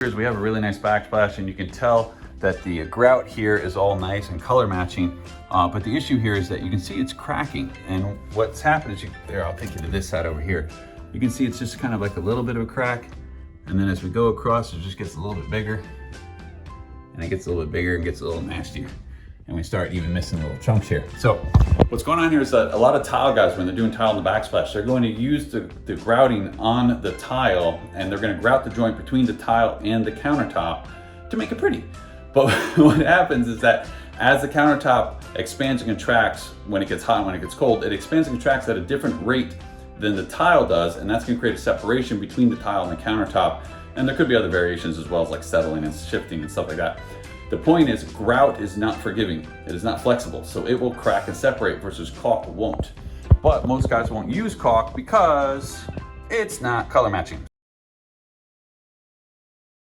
We have a really nice backsplash, and you can tell that the grout here is all nice and color matching, but the issue here is that you can see it's cracking. And what's happened is, I'll take you to this side over here. You can see it's just kind of like a little bit of a crack, and then as we go across, it just gets a little bit bigger, and it gets a little bit bigger and gets a little nastier. And we start even missing little chunks here. So what's going on here is that a lot of tile guys, when they're doing tile in the backsplash, they're going to use the grouting on the tile, and they're going to grout the joint between the tile and the countertop to make it pretty. But what happens is that as the countertop expands and contracts when it gets hot and when it gets cold, it expands and contracts at a different rate than the tile does, and that's going to create a separation between the tile and the countertop. And there could be other variations as well, as like settling and shifting and stuff like that. The point is, grout is not forgiving. It is not flexible, so it will crack and separate versus caulk won't. But most guys won't use caulk because it's not color matching.